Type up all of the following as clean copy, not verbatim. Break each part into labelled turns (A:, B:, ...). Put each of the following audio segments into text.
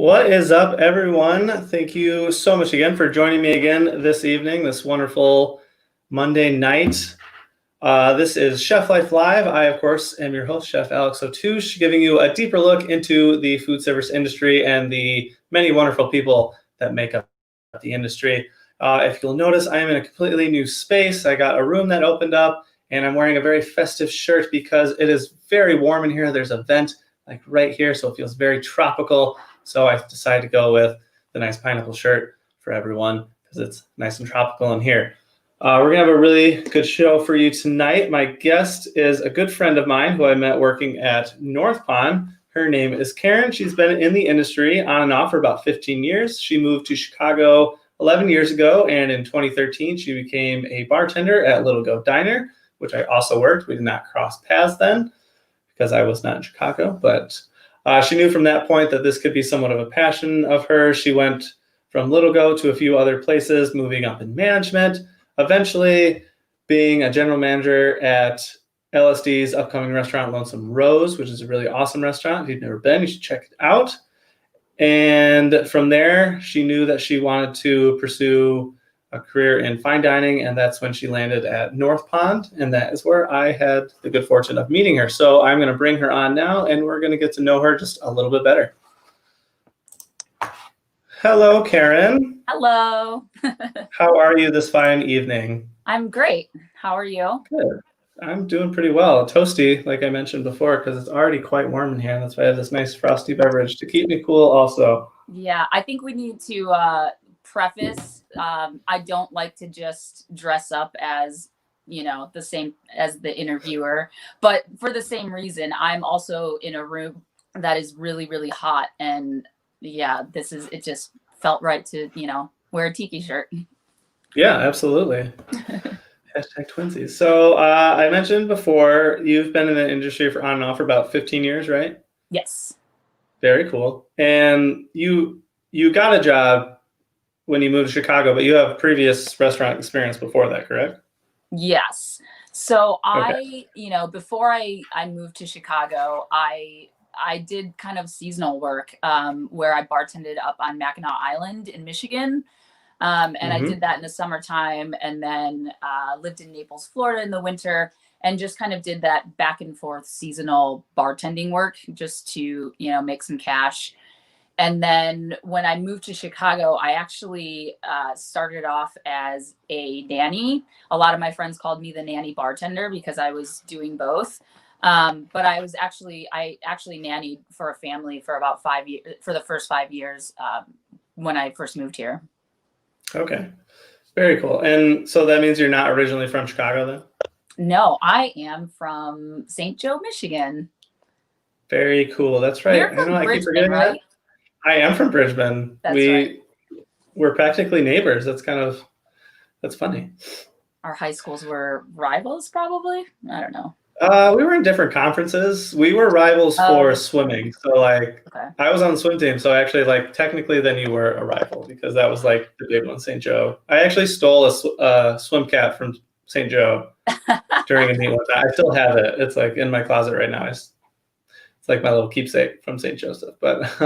A: What is up, everyone? Thank you so much again for joining me again this evening, this wonderful Monday night. This is Chef Life Live. I, of course, am your host, Chef Alex Ottusch, giving you a deeper look into the food service industry and the many wonderful people that make up the industry. If you'll notice, I am in a completely new space. I got a room that opened up, and I'm wearing a very festive shirt because it is very warm in here. There's a vent like right here, so it feels very tropical. So I decided to go with the nice pineapple shirt for everyone because it's nice and tropical in here. We're going to have a really good show for you tonight. My guest is a good friend of mine who I met working at North Pond. Her name is Karen. She's been in the industry on and off for about 15 years. She moved to Chicago 11 years ago, and in 2013, she became a bartender at Little Goat Diner, which I also worked. We did not cross paths then because I was not in Chicago, but she knew from that point that this could be somewhat of a passion of hers. She went from Little Goat to a few other places, moving up in management, eventually being a general manager at LSD's upcoming restaurant, Lonesome Rose, which is a really awesome restaurant. If you've never been, you should check it out. And from there, she knew that she wanted to pursue a career in fine dining, and that's when she landed at North Pond, and that is where I had the good fortune of meeting her. So I'm going to bring her on now, and we're going to get to know her just a little bit better. Hello, Karen.
B: Hello.
A: How are you this fine evening?
B: I'm great. How are you?
A: Good. I'm doing pretty well. Toasty, like I mentioned before, because it's already quite warm in here. That's why I have this nice frosty beverage to keep me cool also.
B: Yeah, I think we need to preface, I don't like to just dress up as, the same as the interviewer, but for the same reason, I'm also in a room that is really, really hot. And yeah, it just felt right to, wear a tiki shirt.
A: Yeah, absolutely. Hashtag twinsies. So I mentioned before, you've been in the industry for on and off for about 15 years, right?
B: Yes.
A: Very cool. And you got a job when you moved to Chicago, but you have previous restaurant experience before that, correct?
B: Yes. So
A: Okay.
B: before I moved to Chicago, I did kind of seasonal work where I bartended up on Mackinac Island in Michigan. And I did that in the summertime, and then lived in Naples, Florida in the winter, and just kind of did that back and forth seasonal bartending work just to, make some cash. And then when I moved to Chicago, I actually started off as a nanny. A lot of my friends called me the nanny bartender because I was doing both. But I actually nannied for a family for about 5 years, for the first 5 years when I first moved here.
A: Okay. Very cool. And so that means you're not originally from Chicago then?
B: No, I am from St. Joe, Michigan.
A: Very cool. That's right.
B: You're from
A: I keep
B: Bridgman,
A: forgetting
B: right?
A: that. I am from Bridgman.
B: That's right.
A: We're practically neighbors. That's funny.
B: Our high schools were rivals, probably. I don't know.
A: We were in different conferences. We were rivals for swimming. So
B: okay.
A: I was on the swim team. So actually technically then you were a rival because that was like the big one, St. Joe. I actually stole a swim cap from St. Joe during a meet one time. I still have it. It's like in my closet right now. It's like my little keepsake from St. Joseph. But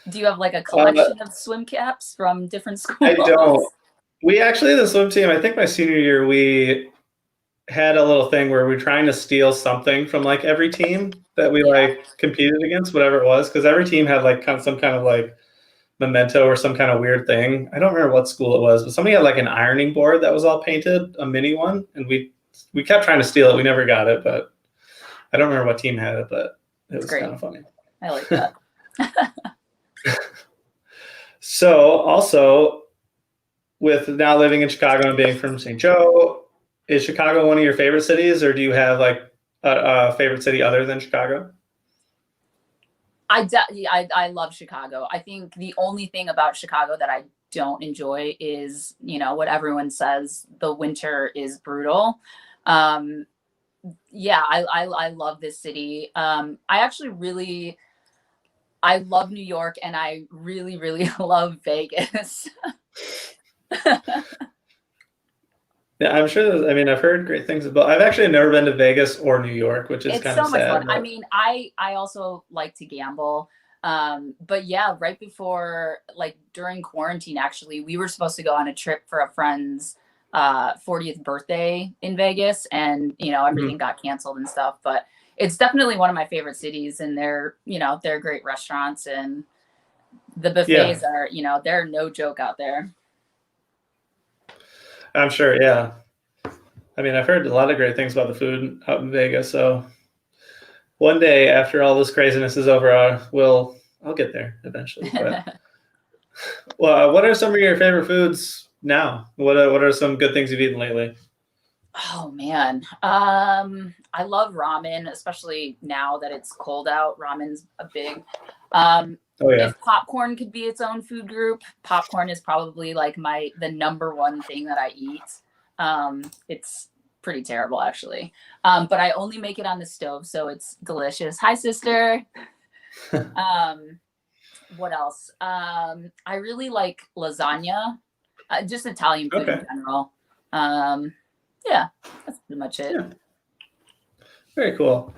B: do you have like a collection of swim caps from different schools?
A: I don't. We actually, the swim team, I think my senior year, we had a little thing where we were trying to steal something from like every team that we competed against, whatever it was, because every team had like some kind of like memento or some kind of weird thing. I don't remember what school it was, but somebody had like an ironing board that was all painted, a mini one, and we kept trying to steal it. We never got it, but I don't remember what team had it, but it was kind of funny.
B: I like that.
A: So also, with now living in Chicago and being from St. Joe, is Chicago one of your favorite cities, or do you have like a favorite city other than Chicago?
B: I love Chicago. I think the only thing about Chicago that I don't enjoy is, what everyone says, the winter is brutal. I love this city. I love New York, and I really, really love Vegas.
A: Yeah, I'm sure. I've heard great things about. I've actually never been to Vegas or New York, which is kind of sad.
B: It's so much fun. I mean, I also like to gamble. But yeah, right before, like during quarantine, actually, we were supposed to go on a trip for a friend's 40th birthday in Vegas, and everything got canceled and stuff. But it's definitely one of my favorite cities, and they're great restaurants, and the buffets are, they're no joke out there.
A: I'm sure. Yeah. I mean, I've heard a lot of great things about the food out in Vegas. So one day after all this craziness is over, I'll get there eventually. But well, what are some of your favorite foods now? What are some good things you've eaten lately?
B: Oh man. I love ramen, especially now that it's cold out. Ramen's a big,
A: Oh yeah.
B: if popcorn could be its own food group, popcorn is probably like the number one thing that I eat. It's pretty terrible actually. But I only make it on the stove, so it's delicious. Hi, sister. What else? I really like lasagna, just Italian food in general. Yeah, that's pretty much it.
A: Yeah. Very cool.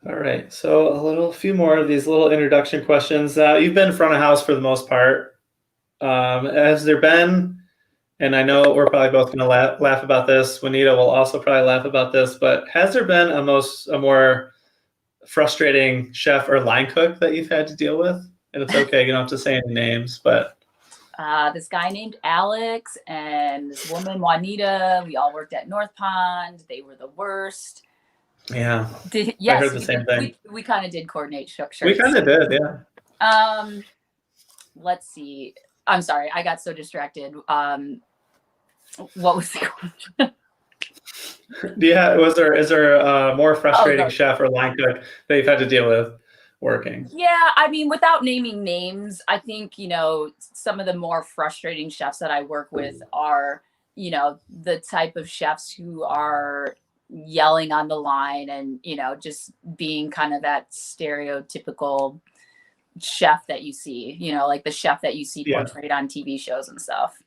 A: All right. So a few more of these little introduction questions. You've been front of house for the most part. Has there been, and I know we're probably both going to laugh about this. Juanita will also probably laugh about this, but has there been a more frustrating chef or line cook that you've had to deal with? And it's okay, you don't have to say any names, but
B: this guy named Alex and this woman Juanita, we all worked at North Pond. They were the worst.
A: Yeah.
B: Yes,
A: I heard the same thing.
B: We kind of did coordinate shirts.
A: We kind of did, yeah.
B: Let's see. I'm sorry, I got so distracted. What was the question?
A: Is there a more frustrating chef or line cook that you've had to deal with working?
B: Yeah, I mean, without naming names, I think, some of the more frustrating chefs that I work with are, the type of chefs who are yelling on the line and, just being kind of that stereotypical chef that you see, like the chef that you see portrayed on TV shows and stuff.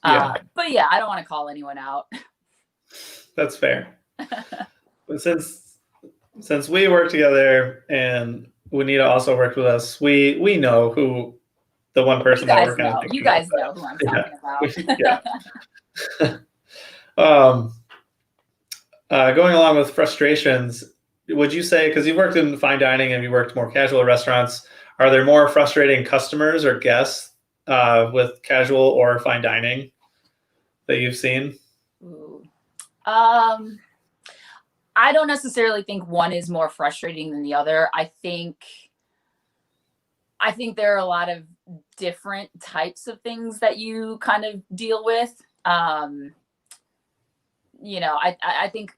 B: But yeah, I don't want to call anyone out.
A: That's fair. But since we work together and Juanita also worked with us, we know who the one person that we're kind of thinking
B: You guys know who I'm talking
A: about. Going along with frustrations, would you say, because you've worked in fine dining and you worked more casual restaurants, are there more frustrating customers or guests with casual or fine dining that you've seen?
B: Ooh. I don't necessarily think one is more frustrating than the other. I think there are a lot of different types of things that you kind of deal with. I think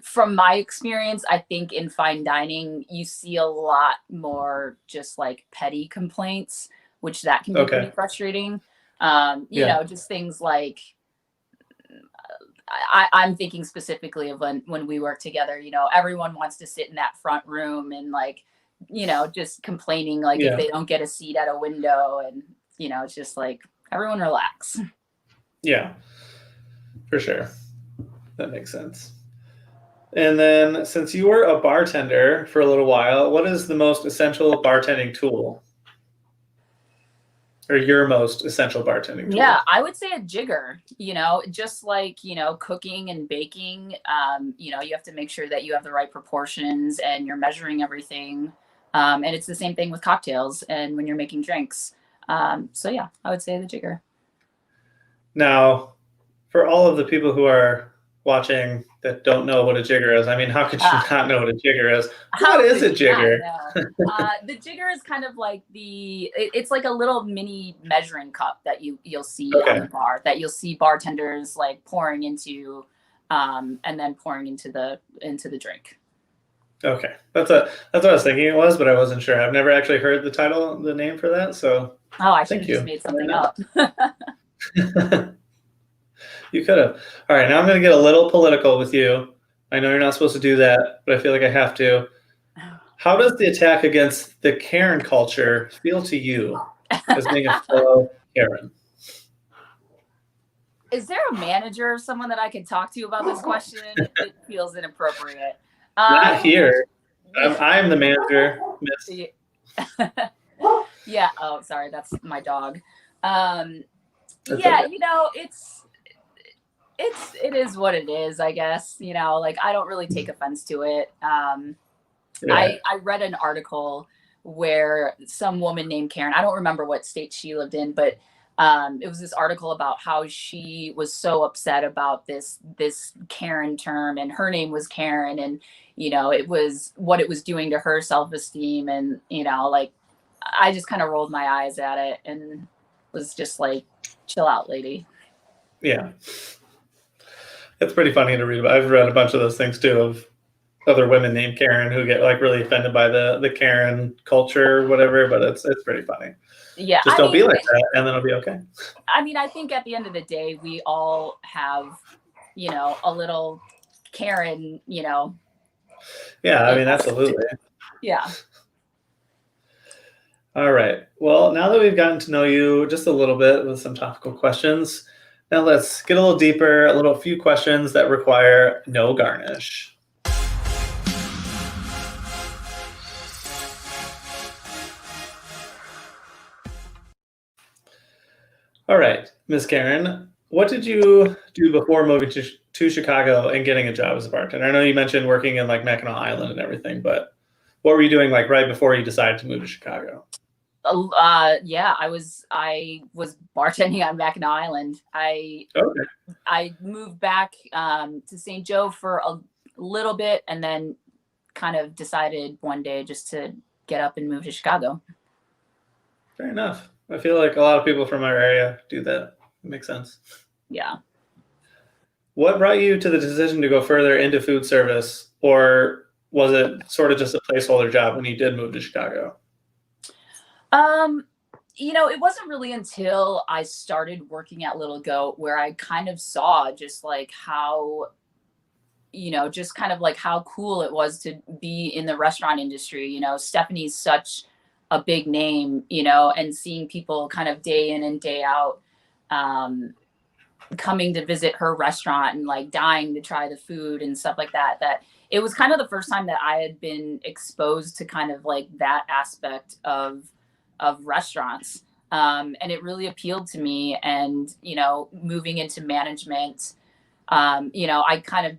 B: from my experience, I think in fine dining, you see a lot more just like petty complaints, which that can be pretty frustrating. Just things like, I'm thinking specifically of when we work together, everyone wants to sit in that front room and just complaining, if they don't get a seat at a window, and, it's just like, everyone relax.
A: Yeah, for sure. That makes sense. And then since you were a bartender for a little while, what is the most essential bartending tool? Or your most essential bartending tool?
B: Yeah, I would say a jigger, just like, cooking and baking, you have to make sure that you have the right proportions and you're measuring everything. And it's the same thing with cocktails and when you're making drinks. So yeah, I would say the jigger.
A: Now, for all of the people who are watching that don't know what a jigger is, I mean, how could you not know what a jigger is? What is a jigger?
B: The jigger is kind of like it's like a little mini measuring cup that you'll see on the bar, that you'll see bartenders like pouring into, and then pouring into the drink. Okay,
A: that's what I was thinking it was, but I wasn't sure. I've never actually heard the name for that. So
B: I should have just made something up.
A: You could have. All right, now I'm going to get a little political with you. I know you're not supposed to do that, but I feel like I have to. How does the attack against the Karen culture feel to you as being a fellow Karen?
B: Is there a manager or someone that I can talk to about this question? It feels inappropriate.
A: Not here. I'm the manager, miss.
B: Yeah. Oh, sorry. That's my dog.
A: That's
B: Yeah,
A: okay.
B: you know, it is what it is, I guess. You know, like I don't really take offense to it.
A: Yeah.
B: I read an article where some woman named Karen, I don't remember what state she lived in, but it was this article about how she was so upset about this Karen term, and her name was Karen, and you know it was what it was doing to her self-esteem, and you know like I just kind of rolled my eyes at it and was just like, chill out, lady.
A: Yeah. It's pretty funny to read about. I've read a bunch of those things too of other women named Karen who get like really offended by the Karen culture or whatever, but it's pretty funny.
B: Yeah,
A: Just don't be like that and then it'll be okay.
B: I mean, I think at the end of the day, we all have, you know, a little Karen, you know,
A: Yeah, I
B: in
A: mean,
B: us.
A: absolutely.
B: Yeah.
A: All right. Well, now that we've gotten to know you just a little bit with some topical questions, now let's get a little deeper, a few questions that require no garnish. All right, Miss Karen, what did you do before moving to Chicago and getting a job as a bartender? I know you mentioned working in like Mackinac Island and everything, but what were you doing like right before you decided to move to Chicago?
B: Yeah, I was bartending on Mackinac Island.
A: Okay,
B: I moved back to St. Joe for a little bit, and then kind of decided one day just to get up and move to Chicago.
A: fair enough. I feel like a lot of people from our area do that. It makes sense.
B: Yeah.
A: What brought you to the decision to go further into food service, or was it sort of just a placeholder job when you did move to Chicago?
B: Um, you know, it wasn't really until I started working at Little Goat where I kind of saw just like how, you know, just kind of like how cool it was to be in the restaurant industry. You know, Stephanie's such a big name, you know, and seeing people kind of day in and day out um, coming to visit her restaurant and like dying to try the food and stuff like that, that it was kind of the first time that I had been exposed to kind of like that aspect of restaurants. And it really appealed to me. And, you know, moving into management, you know, I kind of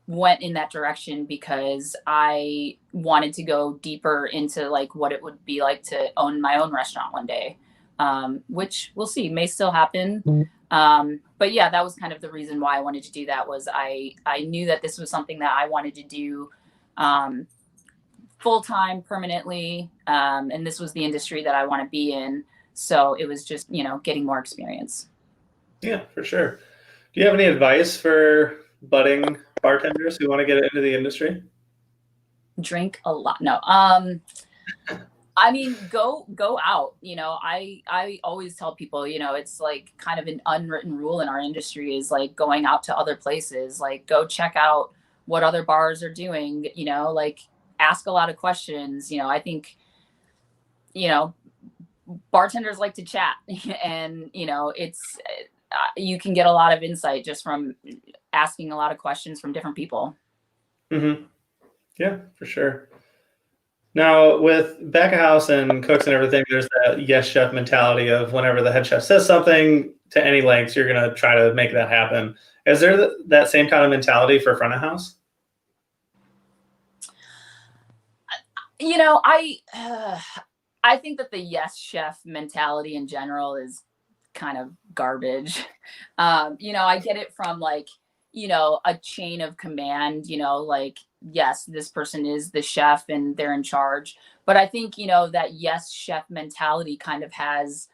B: went in that direction because I wanted to go deeper into like what it would be like to own my own restaurant one day, which we'll see may still happen. But yeah, that was kind of the reason why I wanted to do that. Was I knew that this was something that I wanted to do um, full time, permanently, and this was the industry that I want to be in. So it was just, you know, getting more experience.
A: Yeah, for sure. Do you have any advice for budding bartenders who want to get into the industry?
B: Drink a lot. No. I mean, go out. You know, I always tell people, you know, it's like kind of an unwritten rule in our industry is like going out to other places, like go check out what other bars are doing, you know, like ask a lot of questions. You know, I think, you know, bartenders like to chat and, you know, it's you can get a lot of insight just from asking a lot of questions from different people.
A: Mm-hmm. Yeah, for sure. Now, with back of house and cooks and everything, there's that yes chef mentality of whenever the head chef says something to any lengths, you're going to try to make that happen. Is there that same kind of mentality for front of house?
B: You know, I think that the yes chef mentality in general is kind of garbage. You know, I get it from like, you know, a chain of command, you know, like, yes, this person is the chef and they're in charge. But I think, you know, that yes chef mentality kind of has,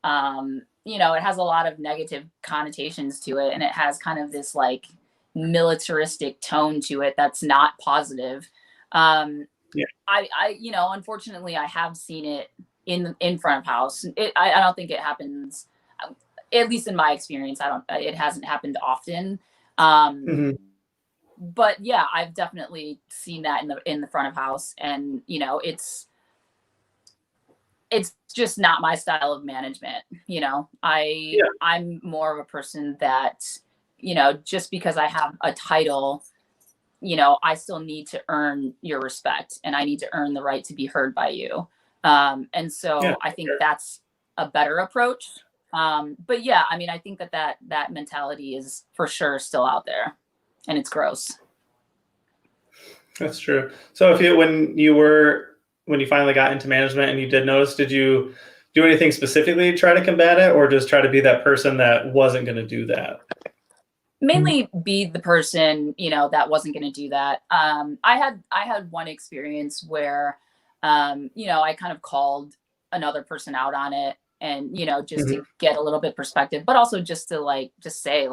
B: you know, it has a lot of negative connotations to it. And it has kind of this like militaristic tone to it that's not positive. Um,
A: Yeah.
B: you know, unfortunately, I have seen it in front of house. I don't think it happens, at least in my experience. It hasn't happened often. Um,
A: Hmm.
B: but yeah, I've definitely seen that in the front of house, and you know, it's just not my style of management. You know,
A: Yeah.
B: I'm more of a person that, you know, just because I have a title, you know, I still need to earn your respect and I need to earn the right to be heard by you. And so
A: Yeah,
B: I think
A: sure.
B: that's a better approach. But yeah, I mean, I think that mentality is for sure still out there, and it's gross.
A: That's true. So when you finally got into management and you did notice, did you do anything specifically to try to combat it, or just try to be that person that wasn't going to do that?
B: Mainly be the person, that wasn't going to do that. I had one experience where, I kind of called another person out on it, and just
A: Hmm.
B: to get a little bit perspective, but also just to just say,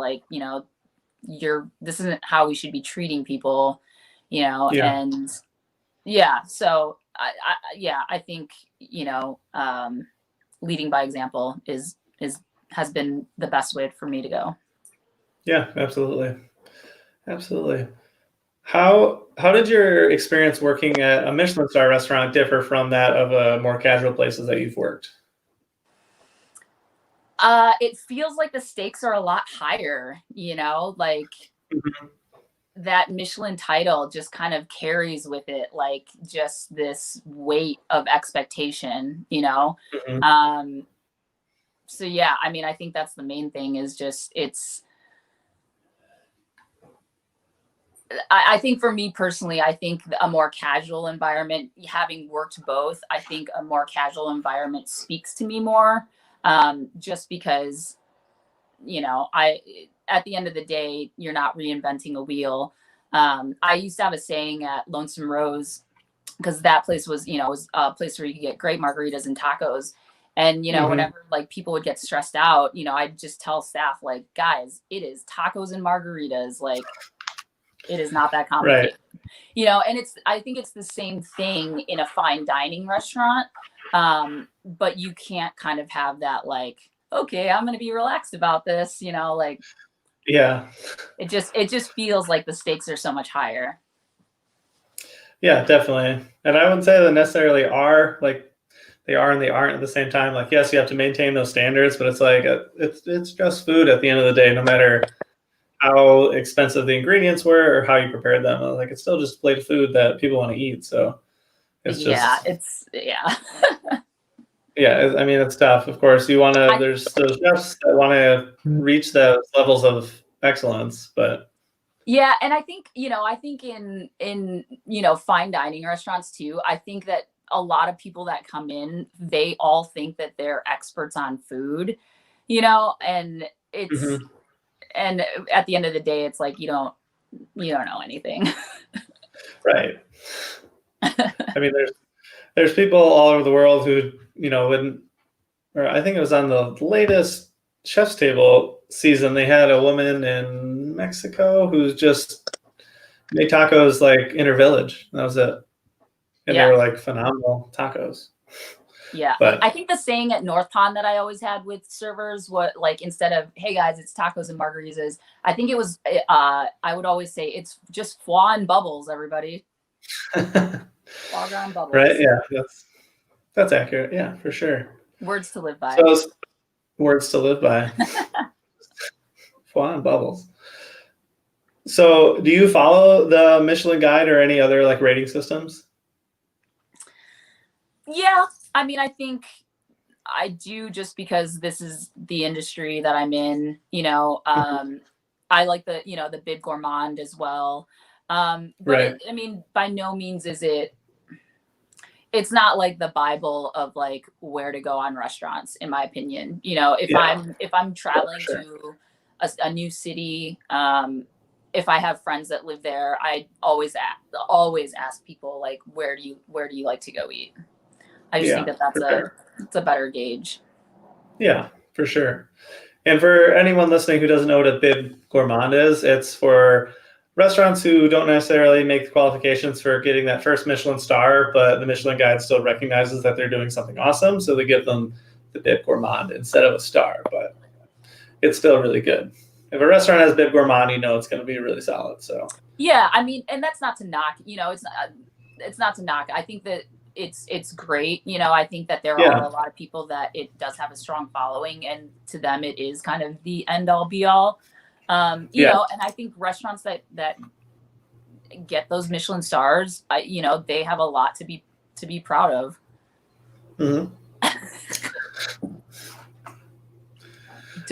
B: this isn't how we should be treating people,
A: Yeah.
B: and yeah. So I think leading by example is has been the best way for me to go.
A: Yeah, absolutely. Absolutely. How did your experience working at a Michelin star restaurant differ from that of more casual places that you've worked?
B: It feels like the stakes are a lot higher, like
A: Mhm.
B: that Michelin title just kind of carries with it like just this weight of expectation.
A: Mhm.
B: Um, so yeah, I mean, I think that's the main thing is just I think for me personally, I think a more casual environment, having worked both, I think a more casual environment speaks to me more. Just because I at the end of the day, you're not reinventing a wheel. I used to have a saying at Lonesome Rose because that place was a place where you could get great margaritas and tacos. And
A: Mhm.
B: whenever like people would get stressed out, I'd just tell staff like, guys, it is tacos and margaritas. Like it is not that
A: Right.
B: complicated. And I think it's the same thing in a fine dining restaurant. But you can't kind of have that like, okay, I'm going to be relaxed about this, like
A: Yeah.
B: it just feels like the stakes are so much higher.
A: Yeah, definitely. And I wouldn't say that necessarily are like they are and they aren't at the same time. Like, yes, you have to maintain those standards, but it's like it's just food at the end of the day, no matter how expensive the ingredients were or how you prepared them. Like, it's still just a plate of food that people want to eat. So it's
B: Yeah,
A: just
B: yeah.
A: yeah. I mean, it's tough. Of course, you want to.
B: I
A: There's those chefs that want to reach those levels of excellence, but
B: Yeah, and I think in fine dining restaurants too, I think that a lot of people that come in, they all think that they're experts on food, and it's
A: mhm,
B: and at the end of the day, it's like you don't know anything.
A: right. I mean, there's people all over the world who wouldn't. Or I think it was on the latest Chef's Table season. They had a woman in Mexico who's just made tacos like in her village. That was it, and they
B: Yeah.
A: were like phenomenal tacos.
B: Yeah. I
A: But
B: think the saying at North Pond that I always had with servers, what like instead of "Hey guys, it's tacos and margaritas," I think it was I would always say it's just foie and bubbles, everybody. Foie gras and
A: right,
B: bubbles.
A: yeah, that's accurate. Yeah, for sure.
B: Words to live
A: So
B: by.
A: those words to live by. Fun bubbles. So, do you follow the Michelin Guide or any other like rating systems?
B: Yeah, I mean, I think I do just because this is the industry that I'm in.
A: Mhm.
B: I like the Bib Gourmand as well. But
A: Right.
B: I mean, by no means is it. It's not like the Bible of like where to go on restaurants, in my opinion. If
A: Yeah.
B: I'm
A: Yeah, for
B: traveling
A: sure.
B: to a new city, if I have friends that live there, I always ask people like, where do you like to go eat? I just think
A: Yeah,
B: that that's
A: for
B: a
A: sure.
B: it's a better gauge.
A: Yeah, for sure. And for anyone listening who doesn't know what a bib gourmand is, it's for restaurants who don't necessarily make the qualifications for getting that first Michelin star, but the Michelin Guide still recognizes that they're doing something awesome, so they give them the bib gourmand instead of a star. But it's still really good. If a restaurant has bib gourmand, you know it's going to be really solid. So
B: Yeah, I mean, and that's not to knock. It's not to knock. I think that it's great. I think that there are
A: yeah,
B: a lot of people that it does have a strong following, and to them, it is kind of the end all be all.
A: yeah,
B: And I think restaurants that get those Michelin stars, they have a lot to be proud of.
A: Mm-hmm.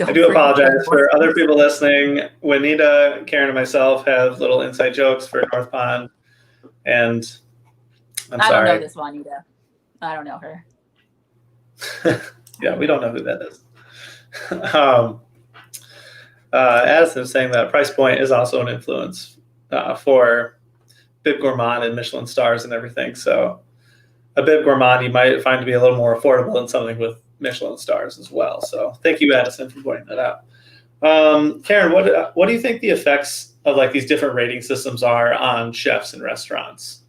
A: I do apologize for other people listening. Juanita, Karen, and myself have little inside jokes for North Pond, and I
B: don't know this Juanita. I don't know her.
A: Yeah, we don't know who that is. Addison is saying that price point is also an influence for Bib Gourmand and Michelin stars and everything. So a Bib Gourmand you might find to be a little more affordable than something with Michelin stars as well. So thank you, Addison, for pointing that out. Karen, what do you think the effects of like these different rating systems are on chefs and restaurants?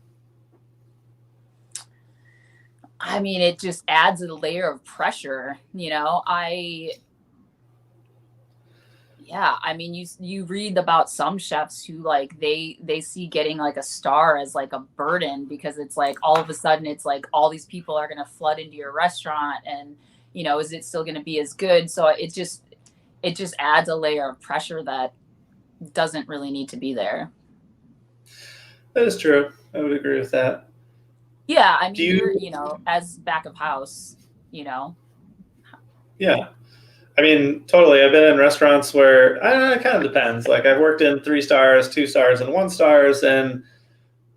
B: I mean, it just adds a layer of pressure, you know. I mean, you read about some chefs who like they see getting like a star as like a burden, because it's like all of a sudden it's like all these people are going to flood into your restaurant, and you know, is it still going to be as good? So it just adds a layer of pressure that doesn't really need to be there.
A: That is true. I would agree with that.
B: Yeah, I mean, you know, as back of house, you know.
A: Yeah. I mean, totally. I've been in restaurants where it kind of depends. Like I've worked in 3 stars, 2 stars, and 1 stars, and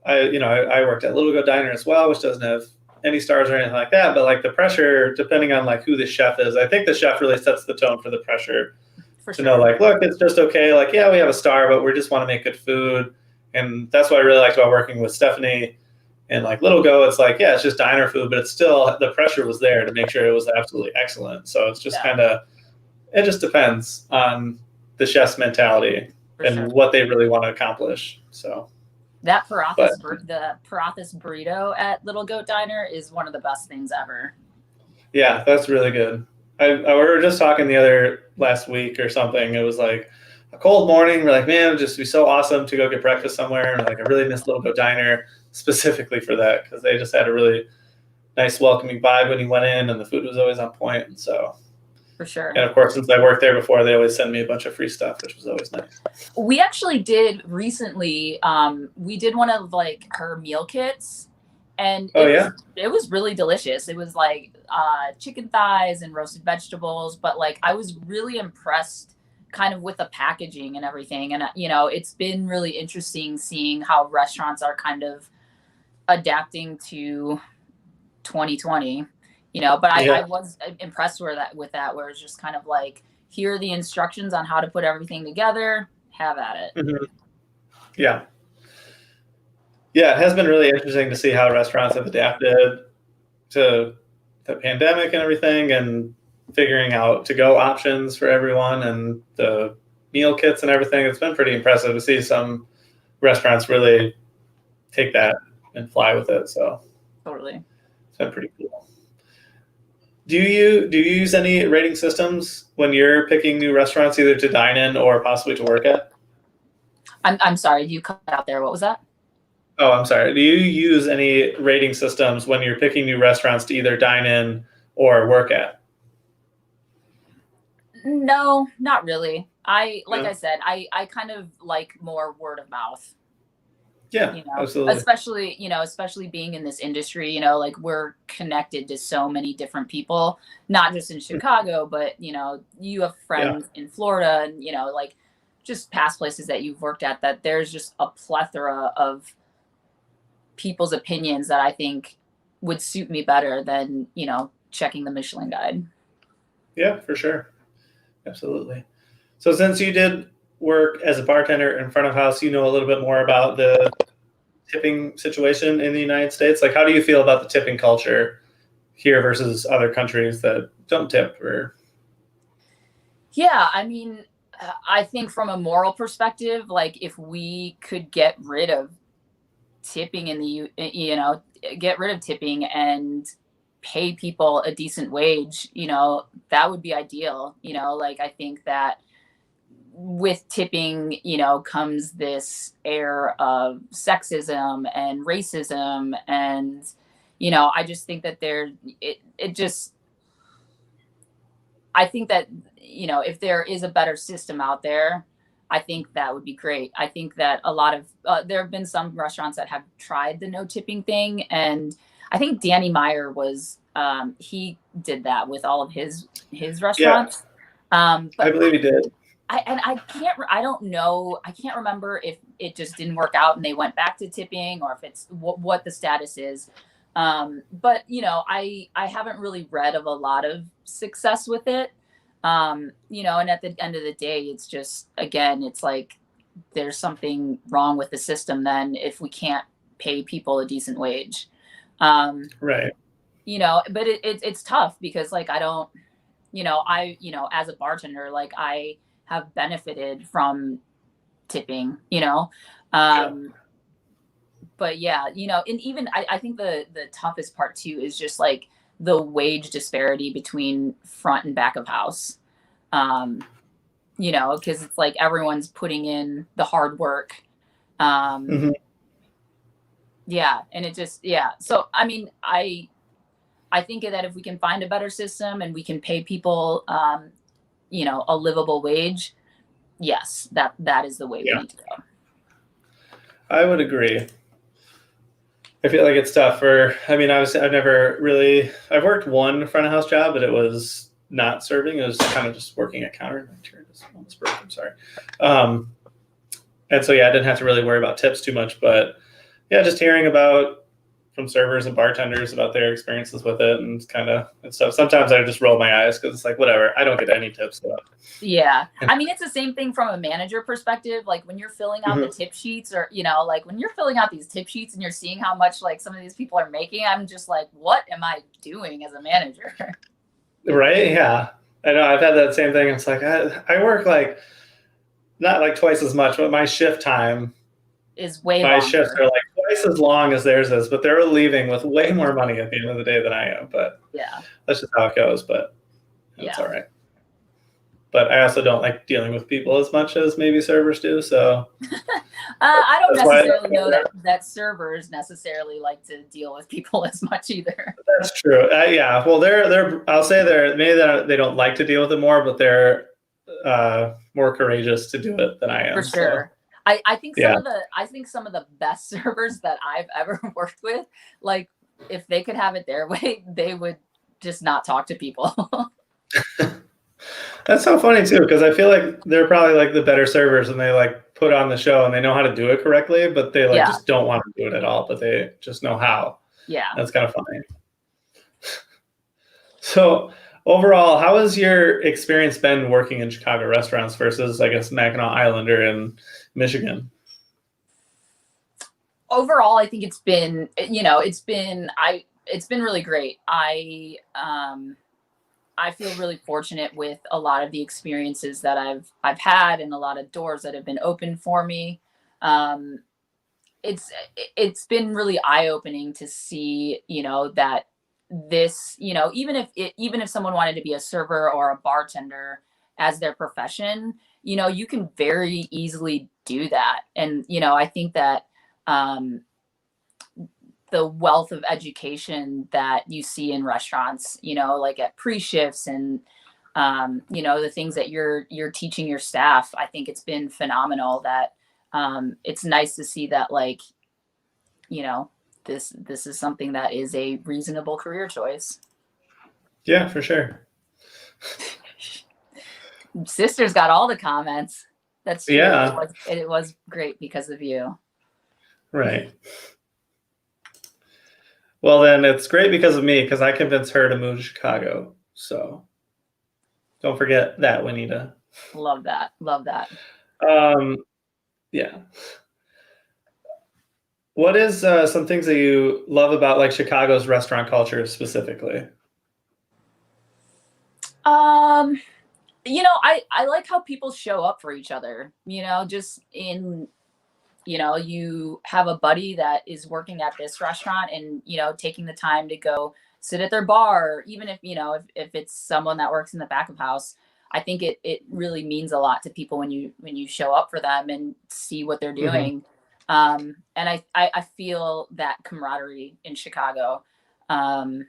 A: I worked at Little Goat Diner as well, which doesn't have any stars or anything like that. But like the pressure, depending on like who the chef is, I think the chef really sets the tone for the pressure. For sure. To know, like, look, it's just okay. Like, yeah, we have a star, but we just want to make good food, and that's what I really liked about working with Stephanie. And like Little Go, it's like, yeah, it's just diner food, but it's still, the pressure was there to make sure it was absolutely excellent. So it's just it just depends on the chef's mentality and what they really want to accomplish. So
B: that the Parathas burrito at Little Goat Diner is one of the best things ever.
A: Yeah, that's really good. We were just talking last week or something. It was like a cold morning. We're like, man, it'd just be so awesome to go get breakfast somewhere. And like, I really miss Little Goat Diner specifically for that, because they just had a really nice welcoming vibe when you went in, and the food was always on point. And so
B: for sure.
A: And of course, since I worked there before, they always send me a bunch of free stuff, which was always nice.
B: We actually did recently, we did one of like her meal kits, and it was really delicious. It was like chicken thighs and roasted vegetables, but like I was really impressed kind of with the packaging and everything. And, you know, it's been really interesting seeing how restaurants are kind of adapting to 2020, you know, but I was impressed with that, where it's just kind of like, here are the instructions on how to put everything together, have at it.
A: Mm-hmm. Yeah. Yeah, it has been really interesting to see how restaurants have adapted to the pandemic and everything, and figuring out to-go options for everyone and the meal kits and everything. It's been pretty impressive to see some restaurants really take that and fly with it. So
B: totally,
A: it's been pretty cool. Do you use any rating systems when you're picking new restaurants, either to dine in or possibly to work at?
B: I'm sorry, you cut out there. What was that?
A: Oh, I'm sorry. Do you use any rating systems when you're picking new restaurants to either dine in or work at?
B: No, not really. I said, I kind of like more word of mouth.
A: Yeah,
B: you know,
A: absolutely.
B: Especially being in this industry, you know, like we're connected to so many different people, not just in Chicago, but, you know, you have friends in Florida, and, you know, like just past places that you've worked at, that there's just a plethora of people's opinions that I think would suit me better than, you know, checking the Michelin guide.
A: Yeah, for sure. Absolutely. So since you did work as a bartender in front of house, you know a little bit more about the tipping situation in the United States. Like, how do you feel about the tipping culture here versus other countries that don't tip?
B: Yeah, I mean, I think from a moral perspective, like if we could get rid of tipping get rid of tipping and pay people a decent wage, you know, that would be ideal. You know, like I think that with tipping, you know, comes this air of sexism and racism, and, you know, I just think that I think that, you know, if there is a better system out there, I think that would be great. I think that a lot of, there have been some restaurants that have tried the no tipping thing. And I think Danny Meyer was he did that with all of his restaurants. But
A: I believe he did.
B: I don't know. I can't remember if it just didn't work out and they went back to tipping, or if it's what the status is. But I haven't really read of a lot of success with it. And at the end of the day, it's just, again, it's like there's something wrong with the system then if we can't pay people a decent wage.
A: Right.
B: But it's tough because like I don't, as a bartender, like I have benefited from tipping, but yeah, and even I think the toughest part too is just like the wage disparity between front and back of house. Because it's like everyone's putting in the hard work. Yeah, and it just, yeah. So I mean, I think that if we can find a better system and we can pay people a livable wage, yes, that is the way we need to go.
A: I would agree. I feel like it's tough I've worked one front of house job, but it was not serving. It was kind of just working at counter. I'm sorry. And so, I didn't have to really worry about tips too much, but just hearing from servers and bartenders about their experiences with it and stuff. Sometimes I just roll my eyes because it's like, whatever, I don't get any tips. So.
B: Yeah. I mean, it's the same thing from a manager perspective. Like when you're filling out the tip sheets, or, like when you're filling out these tip sheets and you're seeing how much like some of these people are making, I'm just like, what am I doing as a manager?
A: Right. Yeah. I know. I've had that same thing. It's like, I work like not like twice as much, but my shift time
B: is way longer.
A: My shifts are like twice as long as theirs is, but they're leaving with way more money at the end of the day than I am. But
B: yeah,
A: that's just how it goes. But it's all right. But I also don't like dealing with people as much as maybe servers do. So
B: I don't necessarily know that servers necessarily like to deal with people as much either.
A: That's true. Yeah. Well, I'll say they don't like to deal with it more, but they're more courageous to do it than I am.
B: For sure. So. I think some of the best servers that I've ever worked with, like if they could have it their way, they would just not talk to people.
A: That's so funny too, because I feel like they're probably like the better servers and they like put on the show and they know how to do it correctly, but they just don't want to do it at all, but they just know how.
B: Yeah.
A: That's kind of funny. So overall, how has your experience been working in Chicago restaurants versus, I guess, Mackinac Island or in Michigan?
B: Overall, I think it's been really great. I feel really fortunate with a lot of the experiences that I've had and a lot of doors that have been open for me. It's been really eye-opening to see, that this, even if someone wanted to be a server or a bartender as their profession, you can very easily do that. And, I think that the wealth of education that you see in restaurants, like at pre-shifts and, the things that you're teaching your staff, I think it's been phenomenal that it's nice to see that, like, this is something that is a reasonable career choice.
A: Yeah, for sure.
B: Sister's got all the comments. That's true.
A: Yeah.
B: It was great because of you.
A: Right. Well, then it's great because of me, because I convinced her to move to Chicago. So don't forget that, Juanita.
B: Love that.
A: Yeah. What is some things that you love about like Chicago's restaurant culture specifically?
B: I like how people show up for each other, just in, you have a buddy that is working at this restaurant and, taking the time to go sit at their bar, even if, if it's someone that works in the back of house. I think it really means a lot to people when you show up for them and see what they're doing. And I feel that camaraderie in Chicago. And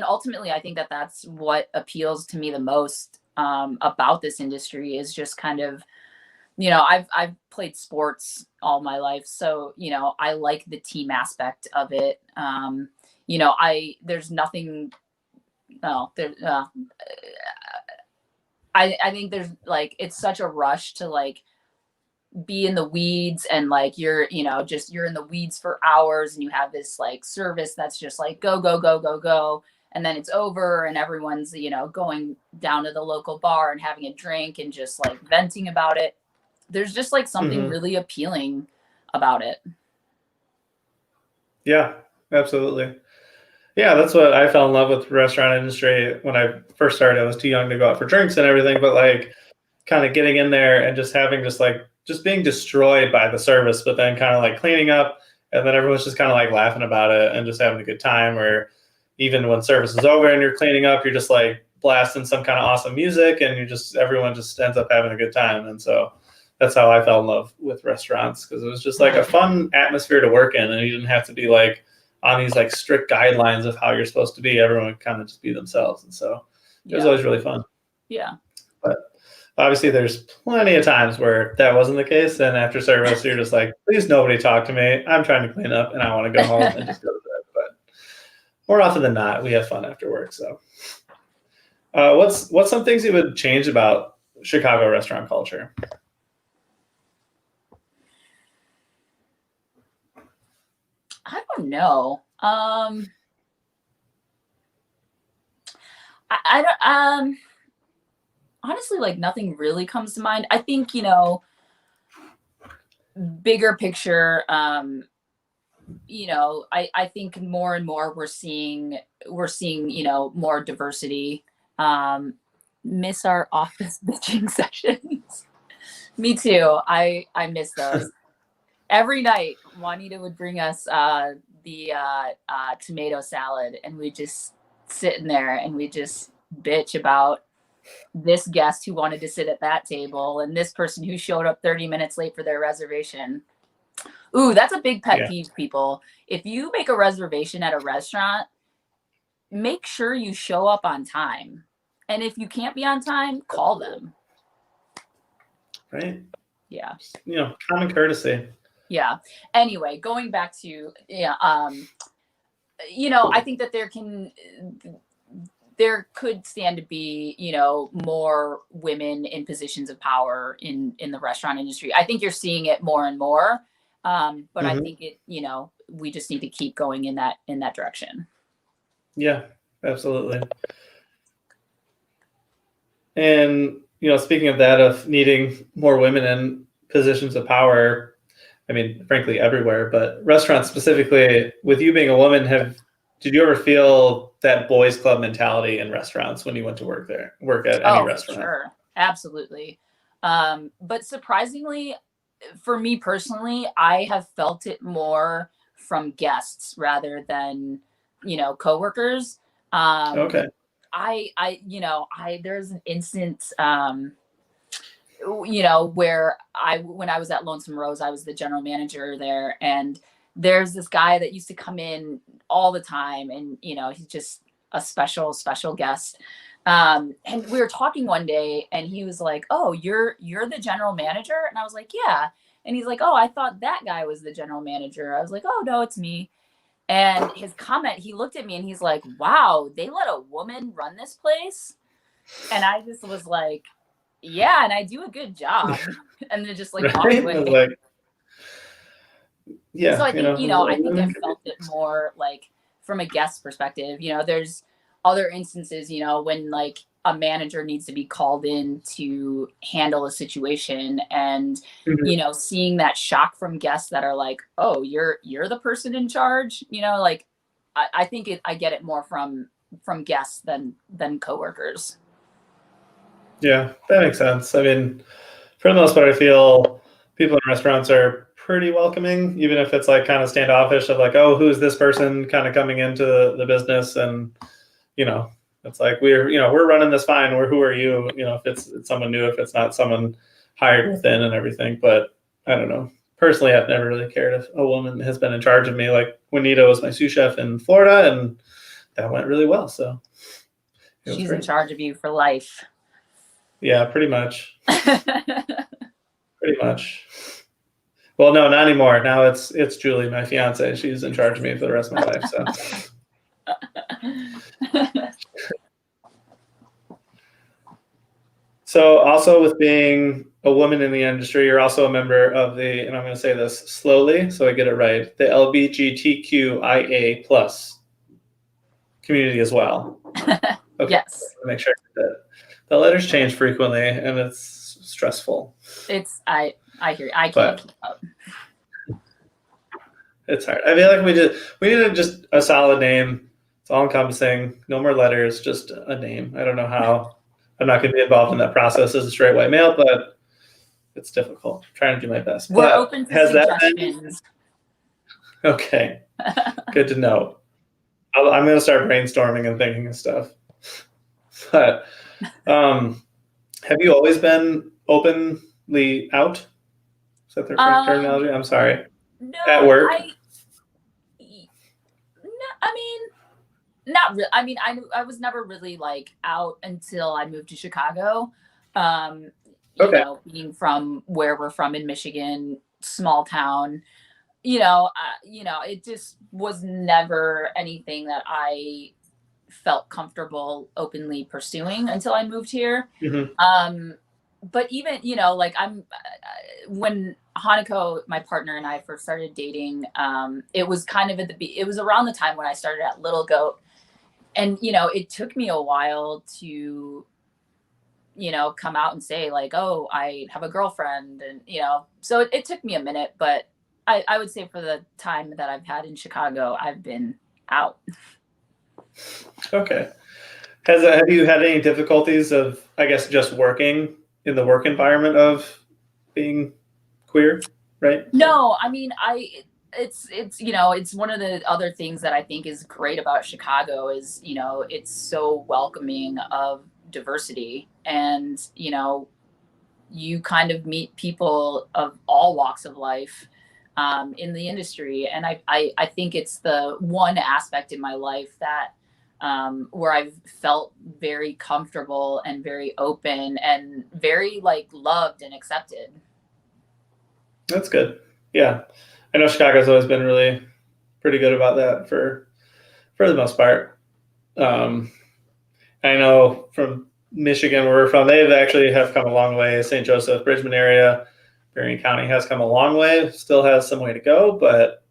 B: ultimately, I think that that's what appeals to me the most about this industry, is just kind of I've played sports all my life, so I like the team aspect of it. There's nothing. No, there. I think there's like it's such a rush to like be in the weeds, and like you're in the weeds for hours, and you have this like service that's just like go go go go go, and then it's over and everyone's going down to the local bar and having a drink and just like venting about it. There's just like something really appealing about it.
A: Yeah, absolutely. Yeah, that's what I fell in love with the restaurant industry when I first started. I was too young to go out for drinks and everything, but like kind of getting in there and just having just being destroyed by the service, but then kind of like cleaning up, and then everyone's just kind of like laughing about it and just having a good time. Or even when service is over and you're cleaning up, you're just like blasting some kind of awesome music, and everyone just ends up having a good time. And so that's how I fell in love with restaurants, because it was just like a fun atmosphere to work in, and you didn't have to be like on these like strict guidelines of how you're supposed to be. Everyone would kind of just be themselves, and so it was always really fun.
B: Yeah.
A: But obviously there's plenty of times where that wasn't the case, and after service you're just like, please nobody talk to me, I'm trying to clean up and I want to go home and just go to bed. But more often than not, we have fun after work. So what's some things you would change about Chicago restaurant culture?
B: I don't know. I don't. Honestly, like nothing really comes to mind. I think bigger picture. I think more and more we're seeing more diversity. Miss our office bitching sessions. Me too. I miss those. Every night, Juanita would bring us the tomato salad, and we just sit in there and we just bitch about this guest who wanted to sit at that table and this person who showed up 30 minutes late for their reservation. Ooh, that's a big pet peeve, people. If you make a reservation at a restaurant, make sure you show up on time. And if you can't be on time, call them.
A: Right?
B: Yeah.
A: Common courtesy.
B: Yeah. Anyway, going back to, I think that there could stand to be, more women in positions of power in the restaurant industry. I think you're seeing it more and more. But I think we just need to keep going in that direction.
A: Yeah, absolutely. And, speaking of that, of needing more women in positions of power, I mean, frankly, everywhere, but restaurants specifically, with you being a woman, did you ever feel that boys club mentality in restaurants when you went to work at any restaurant?
B: Sure. Absolutely. But surprisingly, for me personally, I have felt it more from guests rather than, coworkers.
A: Okay.
B: There's an instance, where when I was at Lonesome Rose, I was the general manager there, and there's this guy that used to come in all the time, and he's just a special guest. And we were talking one day, and he was like, "Oh, you're the general manager?" And I was like, "Yeah." And he's like, "Oh, I thought that guy was the general manager." I was like, "Oh, no, it's me." And his comment, he looked at me and he's like, "Wow, they let a woman run this place?" And I just was like, "Yeah, and I do a good job." And then just like walked away.
A: Yeah.
B: So I think, I think I felt it more like from a guest perspective. There's other instances, when like a manager needs to be called in to handle a situation, and seeing that shock from guests that are like, "Oh, you're the person in charge," like I think I get it more from guests than coworkers.
A: Yeah, that makes sense. I mean, for the most part, I feel people in restaurants are pretty welcoming, even if it's like kind of standoffish of like, "Oh, who's this person kind of coming into the business?" And it's like we're running this fine. Who are you? If it's someone new, if it's not someone hired within and everything. But I don't know. Personally, I've never really cared if a woman has been in charge of me. Like Juanita was my sous chef in Florida, and that went really well. So
B: she's in charge of you for life.
A: Yeah, pretty much. Pretty pretty much. Well, no, not anymore. Now it's Julie, my fiance. She's in charge of me for the rest of my life. So also with being a woman in the industry, you're also a member of the, and I'm going to say this slowly so I get it right, the LGBTQIA plus community as well. Okay.
B: Yes.
A: Make sure that the letters change frequently and it's stressful.
B: I hear you. I can't keep up.
A: It's hard. I feel like we need just a solid name. It's all encompassing. No more letters, just a name. I don't know how. I'm not going to be involved in that process as a straight white male, but it's difficult. I'm trying to do my best.
B: We're
A: but
B: open to suggestions.
A: Okay. Good to know. I'm going to start brainstorming and thinking of stuff. But have you always been openly out? Is that the correct terminology? I'm sorry.
B: No,
A: at work?
B: Not really. I mean, I was never really like out until I moved to Chicago. You know, being from where we're from in Michigan, small town, it just was never anything that I felt comfortable openly pursuing until I moved here.
A: Mm-hmm.
B: But even, when Hanako, my partner, and I first started dating, it was kind of it was around the time when I started at Little Goat. And, it took me a while to, come out and say like, oh, I have a girlfriend. And, so it took me a minute, but I would say for the time that I've had in Chicago, I've been out.
A: Okay. Have you had any difficulties of, I guess, just working in the work environment of being queer, right?
B: No, I mean, it's one of the other things that I think is great about Chicago is, it's so welcoming of diversity, and, you kind of meet people of all walks of life in the industry. And I think it's the one aspect in my life that where I've felt very comfortable and very open and very like loved and accepted.
A: That's good. Yeah. I know Chicago's always been really pretty good about that for the most part. I know from Michigan, where we're from, they actually have come a long way. St. Joseph, Bridgman area, Berrien County has come a long way. Still has some way to go, but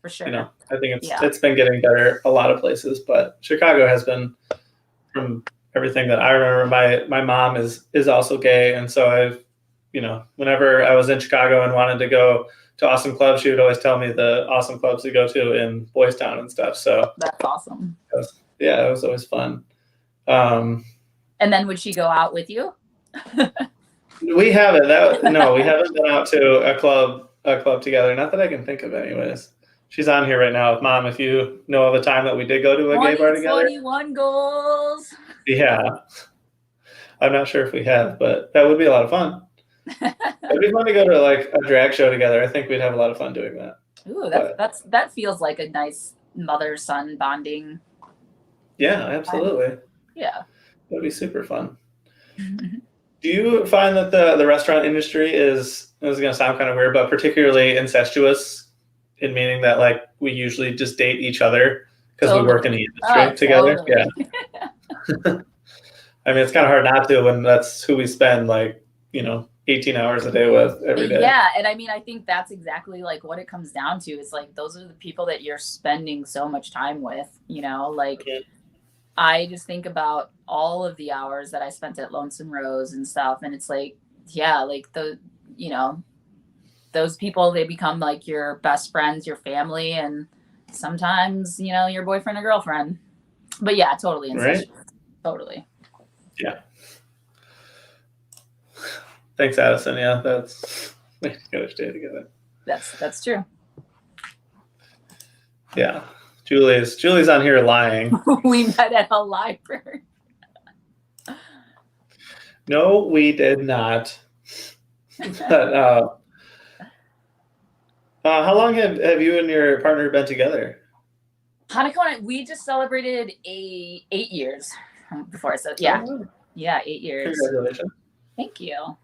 B: for sure,
A: I think it's been getting better a lot of places. But Chicago has been, from everything that I remember, my mom is also gay, and so I've, whenever I was in Chicago and wanted to go to awesome clubs, she would always tell me the awesome clubs to go to in Boys Town and stuff. So
B: that's awesome.
A: It was always fun.
B: And then would she go out with you?
A: We haven't. We haven't been out to a club together. Not that I can think of, anyways. She's on here right now with Mom. If you know of a time that we did go to a gay bar together.
B: 21 goals.
A: Yeah. I'm not sure if we have, but that would be a lot of fun. It'd be fun to go to like a drag show together. I think we'd have a lot of fun doing that.
B: Ooh, that feels like a nice mother-son bonding.
A: Yeah, absolutely.
B: Yeah.
A: That'd be super fun. Do you find that the restaurant industry is going to sound kind of weird, but particularly incestuous, in meaning that like we usually just date each other because we work in the industry together?
B: Totally.
A: Yeah. I mean, it's kind of hard not to when that's who we spend 18 hours a day with every day.
B: Yeah. And I mean, I think that's exactly like what it comes down to. Is like, those are the people that you're spending so much time with, I just think about all of the hours that I spent at Lonesome Rose and stuff. And it's like, yeah, like those people, they become like your best friends, your family, and sometimes, your boyfriend or girlfriend. But yeah, totally.
A: Right?
B: Totally.
A: Yeah. Thanks, Addison. Yeah, that's, we gotta stay together.
B: That's true.
A: Yeah. Julie's on here lying.
B: We met at a library.
A: No, we did not. But, how long have you and your partner been together?
B: Hanako and I, we just celebrated 8 years before I said, yeah. Oh, wow. Yeah, 8 years.
A: Congratulations.
B: Thank you.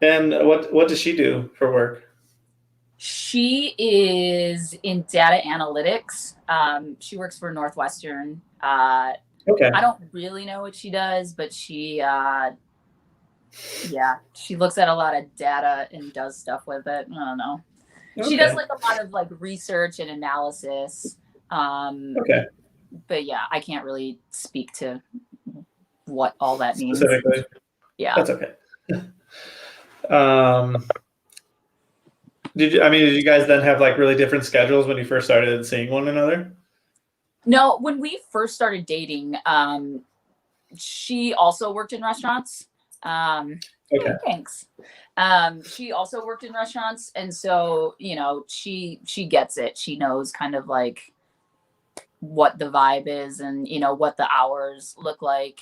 A: And what does she do for work?
B: She is in data analytics. She works for Northwestern.
A: Okay.
B: I don't really know what she does, but she she looks at a lot of data and does stuff with it. I don't know. She does
A: Okay.
B: like a lot of like research and analysis.
A: Okay.
B: But yeah, I can't really speak to what all that means.
A: Specifically.
B: Yeah.
A: That's okay. Did you guys then have like really different schedules when you first started seeing one another?
B: No, when we first started dating, she also worked in restaurants.
A: Okay.
B: Thanks. She also worked in restaurants, and so she gets it. She knows kind of like what the vibe is, and what the hours look like.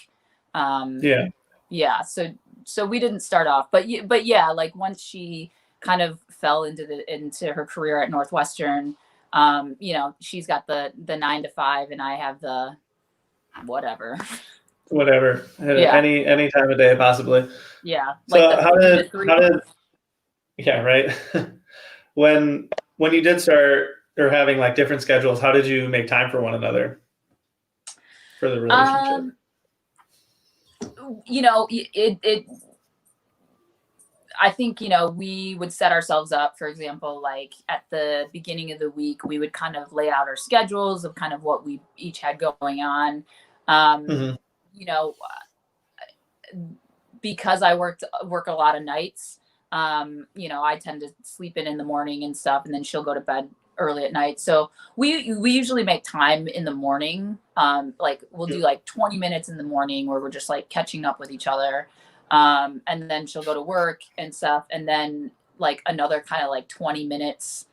A: Yeah.
B: Yeah. So we didn't start off, but yeah, like once she kind of fell into her career at Northwestern, she's got the 9 to 5, and I have the whatever.
A: Whatever.
B: Yeah.
A: Any time of day, possibly.
B: Yeah.
A: So
B: Like
A: how did yeah, right. When you did start or having like different schedules, how did you make time for one another for the relationship?
B: I think, we would set ourselves up, for example, like at the beginning of the week, we would kind of lay out our schedules of kind of what we each had going on.
A: Mm-hmm.
B: Because I work a lot of nights, I tend to sleep in the morning and stuff, and then she'll go to bed early at night. So we usually make time in the morning. Like we'll do like 20 minutes in the morning where we're just like catching up with each other. And then she'll go to work and stuff. And then like another kind of like 20 minutes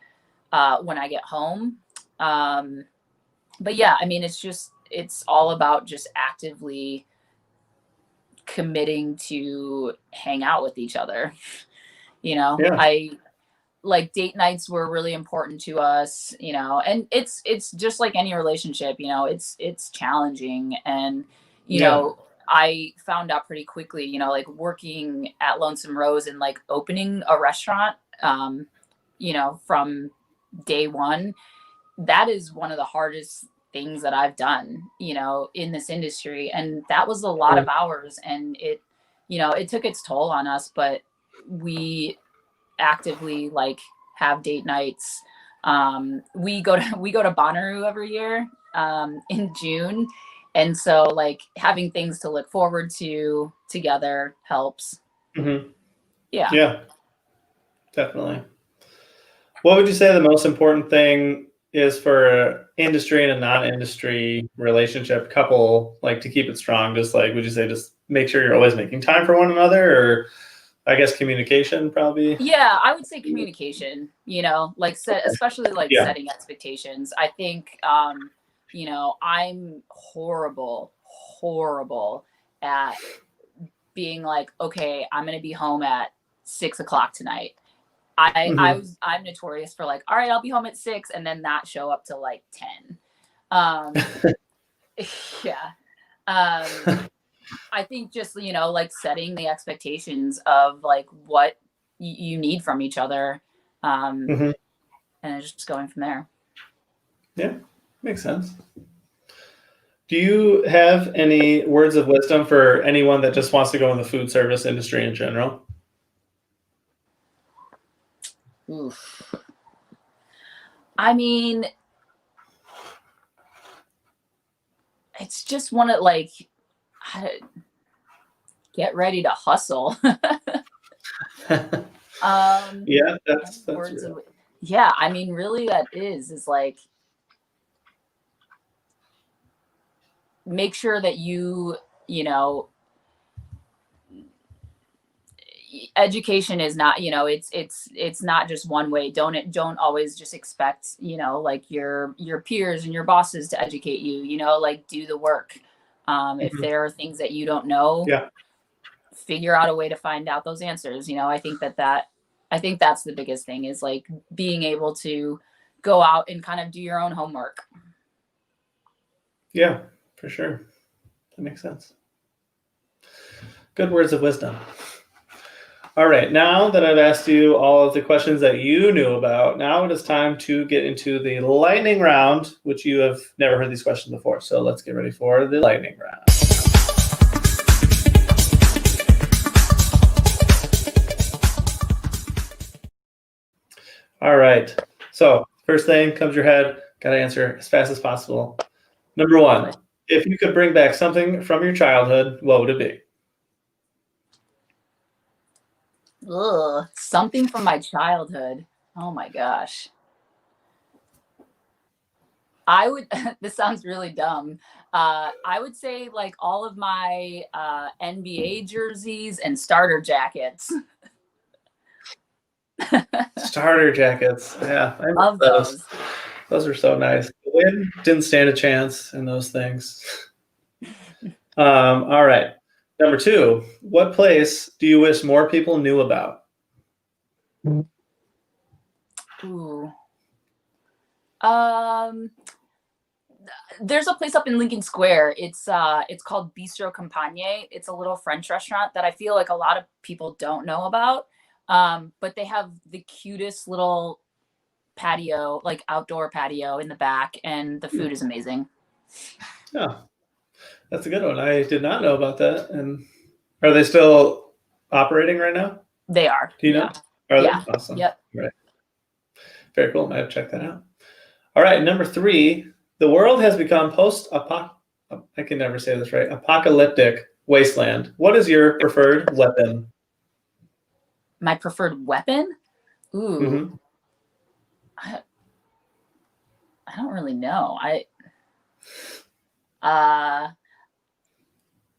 B: when I get home. But yeah, I mean, it's all about just actively committing to hang out with each other.
A: Yeah.
B: I like date nights were really important to us, and it's just like any relationship, it's challenging. And I found out pretty quickly, like working at Lonesome Rose and like opening a restaurant, from day one, that is one of the hardest things that I've done, in this industry. And that was a lot of hours, and it took its toll on us, but we actively like have date nights. We go to Bonnaroo every year in June. And so like having things to look forward to together helps.
A: Mm-hmm.
B: Yeah.
A: Yeah, definitely. What would you say the most important thing is for industry and a non-industry relationship couple, like to keep it strong? Just like, would you say just make sure you're always making time for one another, or I guess communication probably?
B: Yeah, I would say communication, like especially like setting expectations. I think, I'm horrible at being like, okay, I'm going to be home at 6 o'clock tonight. I'm notorious for like, all right, I'll be home at 6, and then not show up till like 10. Yeah. I think just, like setting the expectations of like what you need from each other. And just going from there.
A: Yeah, makes sense. Do you have any words of wisdom for anyone that just wants to go in the food service industry in general?
B: Oof. I mean, it's just one of like, get ready to hustle.
A: Yeah, that's real.
B: Yeah, I mean, really, that is like, make sure that education is not, it's not just one way. Don't always just expect, like your peers and your bosses to educate you, like do the work. If there are things that you don't know, figure out a way to find out those answers. I think that's the biggest thing, is like being able to go out and kind of do your own homework.
A: Yeah, for sure. That makes sense. Good words of wisdom. All right, now that I've asked you all of the questions that you knew about, now it is time to get into the lightning round, which you have never heard these questions before. So let's get ready for the lightning round. All right, so first thing comes to your head, got to answer as fast as possible. Number one, if you could bring back something from your childhood, what would it be?
B: Ugh, something from my childhood. Oh my gosh. I would, this sounds really dumb. I would say like all of my NBA jerseys and starter jackets.
A: Starter jackets. Yeah, I
B: Love those.
A: Those are so nice. The wind didn't stand a chance in those things. All right. Number two, what place do you wish more people knew about?
B: Ooh. There's a place up in Lincoln Square. It's called Bistro Campagne. It's a little French restaurant that I feel like a lot of people don't know about. But they have the cutest little patio, like outdoor patio in the back, and the food is amazing.
A: Yeah, that's a good one. I did not know about that. And are they still operating right now?
B: They are.
A: Do you know? Are they? Awesome.
B: Yep.
A: Right. Very cool. I have to check that out. All right, number three. The world has become I can never say this right. Apocalyptic wasteland. What is your preferred weapon?
B: My preferred weapon? Ooh.
A: Mm-hmm.
B: I don't really know.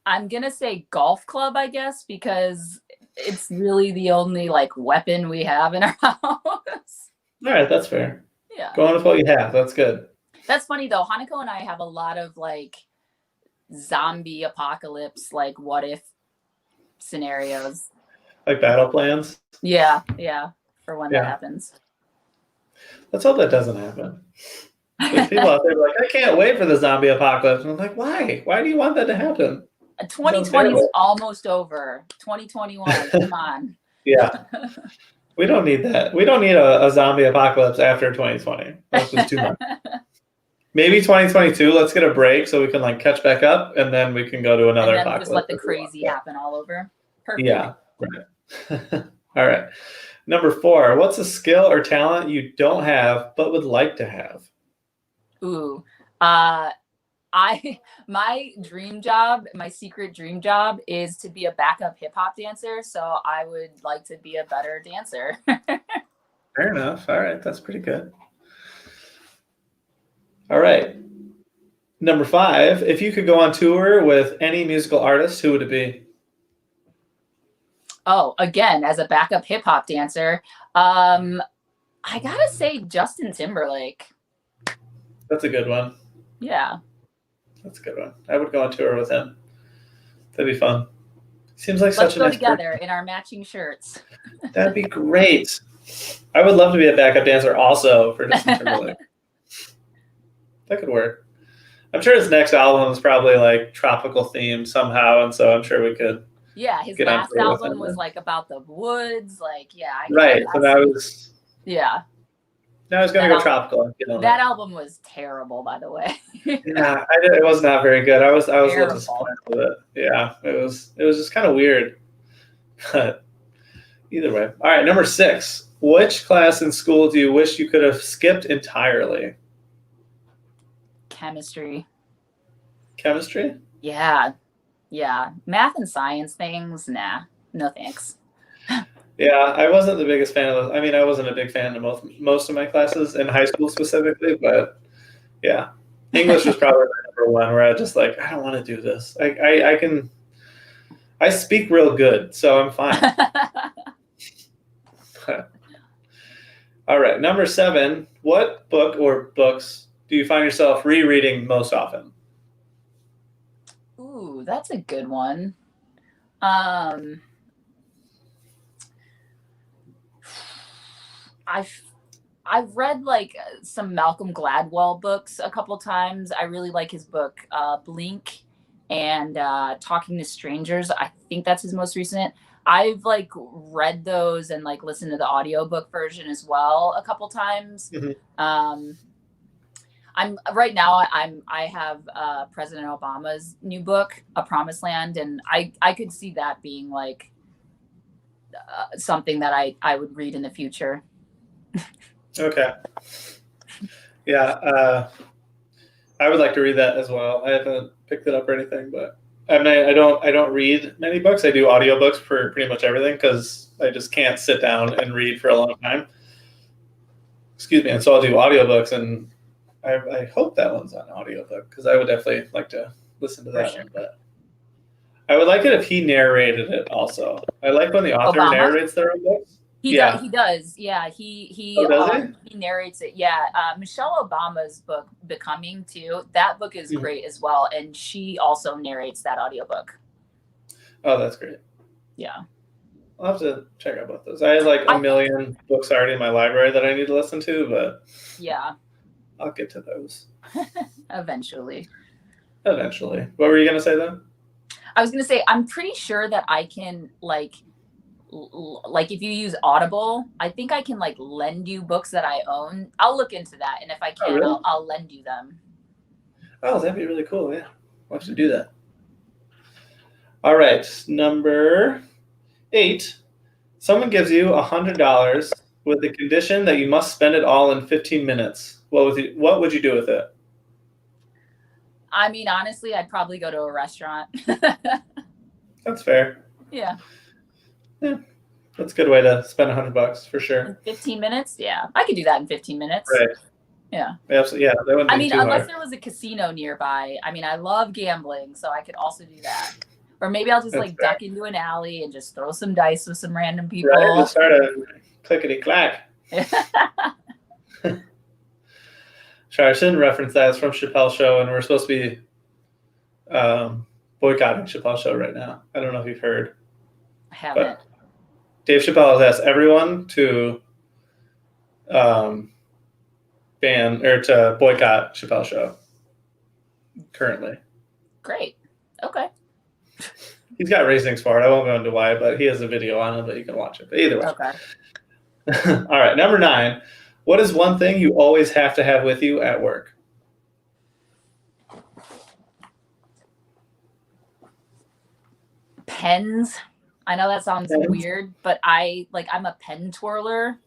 B: I'm gonna say golf club, I guess, because it's really the only like weapon we have in our house.
A: All right, that's fair.
B: Yeah.
A: Going with what you have. That's good.
B: That's funny though. Hanako and I have a lot of like zombie apocalypse, like what if scenarios.
A: Like battle plans?
B: Yeah, for when that happens.
A: Let's hope that doesn't happen. There's people out there like, I can't wait for the zombie apocalypse. And I'm like, why? Why do you want that to happen?
B: 2020 is almost over. 2021, come on.
A: Yeah. We don't need that. We don't need a zombie apocalypse after 2020. That's just too much. Maybe 2022, let's get a break so we can like catch back up and then we can go to another apocalypse.
B: Just let the crazy happen all over. Perfect.
A: Yeah. Right. All right. Number four, what's a skill or talent you don't have but would like to have?
B: Ooh. My dream job, my secret dream job is to be a backup hip hop dancer. So I would like to be a better dancer.
A: Fair enough. All right. That's pretty good. All right. Number five, if you could go on tour with any musical artist, who would it be?
B: Oh, again, as a backup hip hop dancer, I gotta say Justin Timberlake.
A: That's a good one.
B: Yeah.
A: That's a good one. I would go on tour with him. That'd be fun. Seems like such a nice
B: Let's go together in our matching shirts.
A: That'd be great. I would love to be a backup dancer also for Justin Timberlake. That could work. I'm sure his next album is probably like tropical themed somehow, and so I'm sure we could.
B: Yeah, his last album was like about the woods, like
A: right. So that was Now I was gonna go tropical.
B: That album was terrible, by the way.
A: Yeah, it was not very good. I was a little disappointed with it. Yeah, it was just kind of weird. But either way. All right, number six. Which class in school do you wish you could have skipped entirely?
B: Chemistry.
A: Chemistry?
B: Yeah. Math and science things, nah. No thanks.
A: Yeah, I wasn't the biggest fan of those. I mean, I wasn't a big fan of most of my classes in high school specifically, but yeah. English was probably my number one where I just like, I don't want to do this. I speak real good, so I'm fine. All right, number seven. What book or books do you find yourself rereading most often?
B: Ooh, that's a good one. I've read like some Malcolm Gladwell books a couple times. I really like his book Blink and Talking to Strangers. I think that's his most recent. I've like read those and like listened to the audiobook version as well a couple times. I'm right now I have President Obama's new book, A Promised Land, and I could see that being like something that I would read in the future.
A: Okay. Yeah, I would like to read that as well. I haven't picked it up or anything, but I mean, I don't read many books. I do audiobooks for pretty much everything because I just can't sit down and read for a long time. Excuse me. And so I'll do audiobooks, and I hope that one's on audiobook because I would definitely like to listen to that one. But I would like it if he narrated it also. I like when the author narrates their own books.
B: He does. Yeah, he narrates it. Yeah, Michelle Obama's book, Becoming, too. That book is great as well, and she also narrates that audiobook.
A: Oh, that's great.
B: Yeah.
A: I'll have to check out both those. I have like a million books already in my library that I need to listen to, but
B: yeah,
A: I'll get to those.
B: Eventually.
A: What were you going to say then?
B: I was going to say, I'm pretty sure that I can like if you use Audible, I think I can like lend you books that I own. I'll look into that, and if I can, really? I'll lend you them.
A: Oh, that'd be really cool. Yeah, we'll have to do that. All right, number 8. Someone gives you $100 with the condition that you must spend it all in 15 minutes. What would you do with it?
B: I mean, honestly, I'd probably go to a restaurant.
A: That's fair.
B: Yeah.
A: Yeah, that's a good way to spend $100 for sure.
B: In 15 minutes? Yeah, I could do that in 15 minutes.
A: Right.
B: Yeah.
A: Absolutely. Yeah, that wouldn't be too
B: unless
A: hard.
B: There was a casino nearby. I mean, I love gambling, so I could also do that. Or maybe I'll just duck into an alley and just throw some dice with some random people.
A: Right, just start a clickety-clack. Sorry, I shouldn't reference that. It's from Chappelle's show, and we're supposed to be boycotting Chappelle's show right now. I don't know if you've heard.
B: I haven't.
A: But Dave Chappelle has asked everyone to ban or to boycott Chappelle's show currently.
B: Great. Okay.
A: He's got reasons for it. I won't go into why, but he has a video on it, but you can watch it. But either way.
B: Okay.
A: All right. Number 9. What is one thing you always have to have with you at work?
B: Pens. I know that sounds weird, but I'm a pen twirler.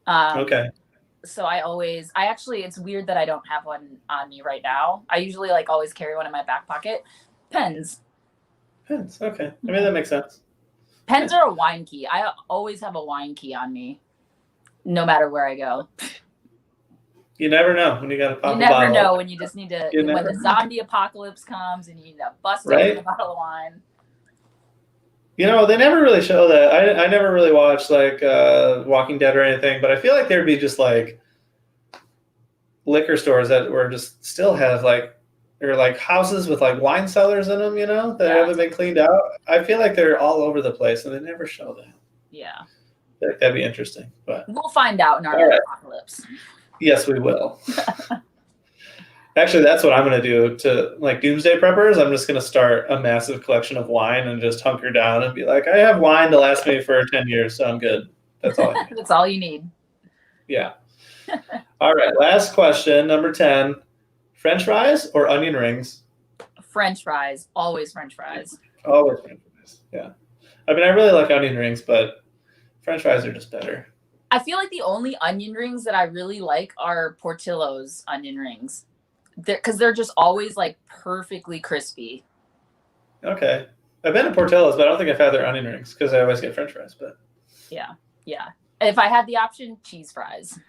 A: Okay.
B: So it's weird that I don't have one on me right now. I usually always carry one in my back pocket. Pens.
A: Okay. I mean, that makes sense.
B: Pens are a wine key. I always have a wine key on me, no matter where I go.
A: You never know when you got to pop a bottle.
B: You never know when you just need to, when the zombie apocalypse comes and you need to bust open a bottle of wine.
A: You know, they never really show that. I never really watched Walking Dead or anything, but I feel like there'd be just liquor stores that were just still have or houses with wine cellars in them, that haven't been cleaned out. I feel like they're all over the place and they never show that.
B: Yeah.
A: That'd be interesting, but
B: we'll find out in our apocalypse.
A: Yes, we will. Actually, that's what I'm going to do to doomsday preppers. I'm just going to start a massive collection of wine and just hunker down and be like, I have wine to last me for 10 years, so I'm good. That's all I need.
B: That's all you need.
A: Yeah. All right. Last question, number 10. French fries or onion rings?
B: French fries. Always French fries.
A: Always French fries. Yeah. I mean, I really like onion rings, but French fries are just better.
B: I feel like the only onion rings that I really like are Portillo's onion rings. Because they're just always perfectly crispy.
A: Okay. I've been to Portillo's, but I don't think I've had their onion rings because I always get French fries. But
B: yeah. If I had the option, cheese fries.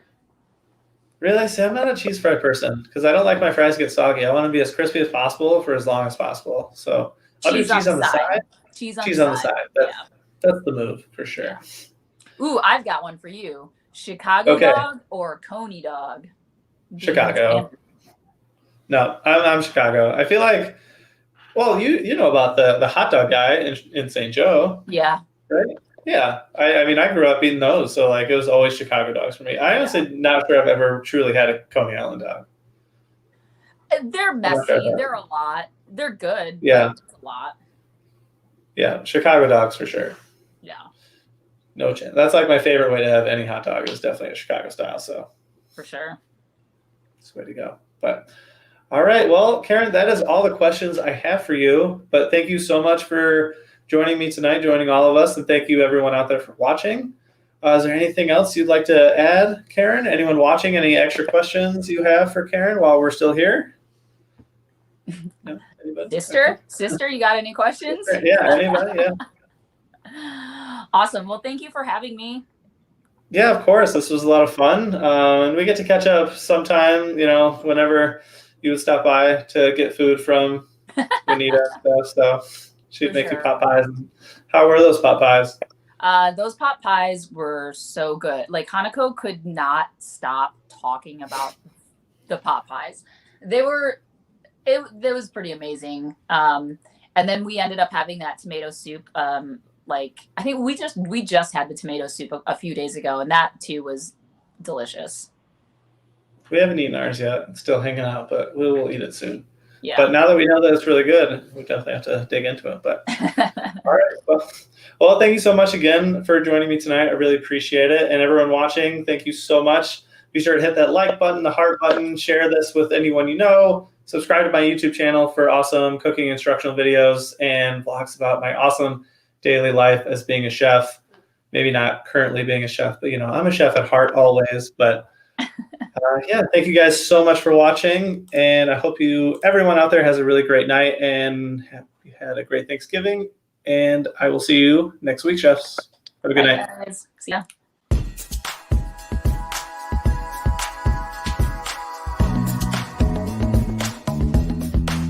A: Really? See, I'm not a cheese fry person because I don't like my fries to get soggy. I want to be as crispy as possible for as long as possible. So I'll do cheese on the side.
B: Cheese on the side.
A: That's the move for sure.
B: Yeah. Ooh, I've got one for you. Chicago dog or Coney dog?
A: Chicago. No, I'm Chicago. I feel like, well, you know about the hot dog guy in St. Joe.
B: Yeah.
A: Right? Yeah. I mean, I grew up eating those, so it was always Chicago dogs for me. I honestly not sure I've ever truly had a Coney Island dog.
B: They're messy. They're a lot. They're good.
A: Yeah.
B: It's a lot.
A: Yeah. Chicago dogs for sure.
B: Yeah.
A: No chance. That's like my favorite way to have any hot dog is definitely a Chicago style. So
B: For sure.
A: that's the way to go. But all right. Well, Karen, that is all the questions I have for you. But thank you so much for joining me tonight, joining all of us. And thank you everyone out there for watching. Is there anything else you'd like to add, Karen? Anyone watching? Any extra questions you have for Karen while we're still here? No? Anybody?
B: Sister, you got any questions?
A: Yeah, anybody? Yeah.
B: Awesome. Well, thank you for having me.
A: Yeah, of course. This was a lot of fun. And we get to catch up sometime, whenever you would stop by to get food from Juanita and stuff. So she'd make you pot pies. How were those pot pies?
B: Those pot pies were so good. Like Hanako could not stop talking about the pot pies. It was pretty amazing. And then we ended up having that tomato soup. I think we just had the tomato soup a few days ago, and that too was delicious.
A: We haven't eaten ours yet. It's still hanging out, but we will eat it soon.
B: Yeah.
A: But now that we know that it's really good, we definitely have to dig into it. But all right. Well, thank you so much again for joining me tonight. I really appreciate it. And everyone watching, thank you so much. Be sure to hit that like button, the heart button, share this with anyone you know. Subscribe to my YouTube channel for awesome cooking instructional videos and vlogs about my awesome daily life as being a chef. Maybe not currently being a chef, but I'm a chef at heart always. But yeah, thank you guys so much for watching, and I hope everyone out there has a really great night and had a great Thanksgiving. And I will see you next week, chefs. Have a good night.
B: Guys. See ya.